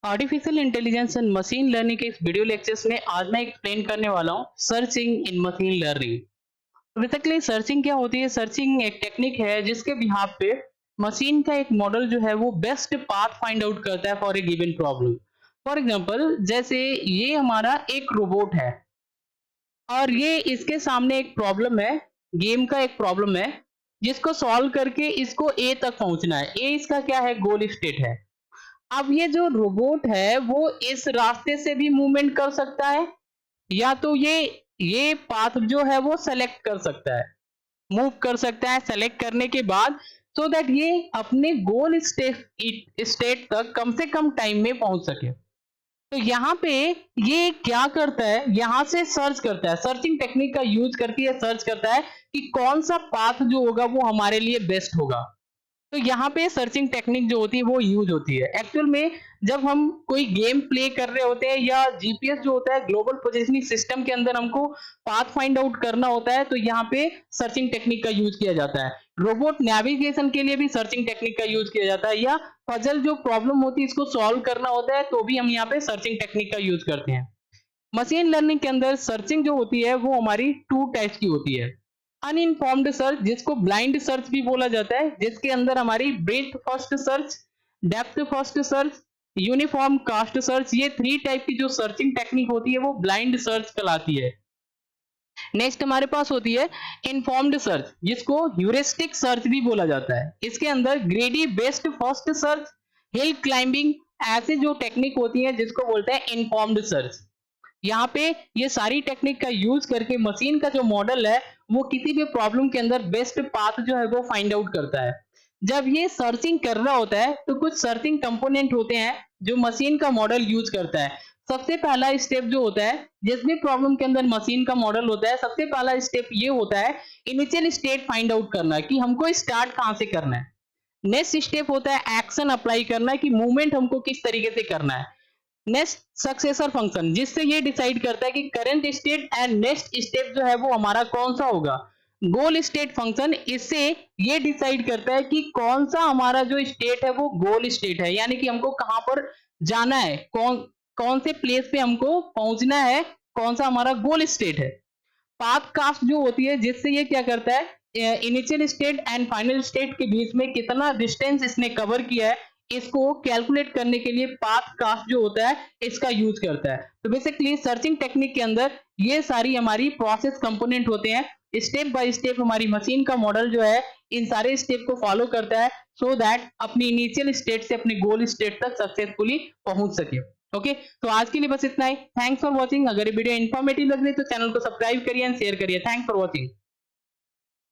Artificial intelligence and machine learning के इस video lectures में आज मैं एक्सप्लेन करने वाला हूँ सर्चिंग इन मशीन लर्निंग। बेसिकली सर्चिंग क्या होती है? सर्चिंग एक टेक्निक है जिसके बिहाफ पे मशीन का एक मॉडल जो है वो बेस्ट पाथ फाइंड आउट करता है for a given problem. For example, जैसे ये हमारा एक रोबोट है और ये इसके सामने एक प्रॉब्लम है, गेम का एक प्रॉब्लम है जिसको सॉल्व करके इसको ए तक पहुंचना है। ए इसका क्या है? गोल स्टेट है। अब ये जो रोबोट है वो इस रास्ते से भी मूवमेंट कर सकता है, या तो ये पाथ जो है वो सेलेक्ट कर सकता है, मूव कर सकता है सेलेक्ट करने के बाद, सो दैट ये अपने गोल स्टेट तक कम से कम टाइम में पहुंच सके। तो यहाँ पे ये क्या करता है, यहाँ से सर्च करता है, सर्चिंग टेक्निक का यूज करके ये सर्च करता है कि कौन सा पाथ जो होगा वो हमारे लिए बेस्ट होगा। तो यहाँ पे सर्चिंग टेक्निक जो होती है वो यूज होती है एक्चुअल में जब हम कोई गेम प्ले कर रहे होते हैं, या जीपीएस जो होता है ग्लोबल पोजीशनिंग सिस्टम के अंदर हमको पाथ फाइंड आउट करना होता है, तो यहाँ पे सर्चिंग टेक्निक का यूज किया जाता है। रोबोट नेविगेशन के लिए भी सर्चिंग टेक्निक का यूज किया जाता है, या पजल जो प्रॉब्लम होती है इसको सॉल्व करना होता है तो भी हम यहाँ पे सर्चिंग टेक्निक का यूज करते हैं। मशीन लर्निंग के अंदर सर्चिंग जो होती है वो हमारी टू टाइप्स की होती है। अनइन्फॉर्म्ड सर्च, जिसको ब्लाइंड सर्च भी बोला जाता है, जिसके अंदर हमारी breadth first search, depth first search, uniform cost search, ये थ्री टाइप की जो सर्चिंग टेक्निक होती है वो ब्लाइंड सर्च कहलाती है। नेक्स्ट हमारे पास होती है इन्फॉर्म्ड सर्च, जिसको ह्यूरिस्टिक सर्च भी बोला जाता है। इसके अंदर ग्रेडी based first search, hill climbing, ऐसे जो टेक्निक होती है जिसको बोलते हैं इन्फॉर्म्ड सर्च। यहाँ पे ये सारी टेक्निक का यूज करके मशीन का जो मॉडल है वो किसी भी प्रॉब्लम के अंदर बेस्ट पाथ जो है वो फाइंड आउट करता है। जब ये सर्चिंग कर रहा होता है तो कुछ सर्चिंग कंपोनेंट होते हैं जो मशीन का मॉडल यूज करता है। सबसे पहला स्टेप जो होता है, जिस भी प्रॉब्लम के अंदर मशीन का मॉडल होता है, सबसे पहला स्टेप ये होता है इनिशियल स्टेट फाइंड आउट करना कि हमको स्टार्ट कहां से करना है। नेक्स्ट स्टेप होता है एक्शन अप्लाई करना कि मूवमेंट हमको किस तरीके से करना है। नेक्स्ट सक्सेसर फंक्शन, जिससे ये डिसाइड करता है कि current state and next step जो है वो हमारा कौन सा होगा। गोल स्टेट फंक्शन, इससे ये डिसाइड करता है कि कौन सा हमारा जो स्टेट है वो गोल स्टेट है, यानी कि हमको कहां पर जाना है, कौन कौन से प्लेस पे हमको पहुंचना है, कौन सा हमारा गोल स्टेट है। पाथ कास्ट जो होती है, जिससे ये क्या करता है initial state and final state के बीच में कितना डिस्टेंस इसने कवर किया है, इसको कैलकुलेट करने के लिए पाथ कास्ट जो होता है इसका यूज करता है। तो बेसिकली सर्चिंग टेक्निक के अंदर ये सारी हमारी प्रोसेस कंपोनेंट होते हैं। स्टेप बाय स्टेप हमारी मशीन का मॉडल जो है इन सारे स्टेप को फॉलो करता है, सो दैट अपनी इनिशियल स्टेट से अपने गोल स्टेट तक सक्सेसफुली पहुंच सके। ओके, तो आज के लिए बस इतना ही। Thanks for watching. अगर ये वीडियो इन्फॉर्मेटिव लग रही है तो चैनल को सब्सक्राइब करिए एंड शेयर करिए। Thanks for watching.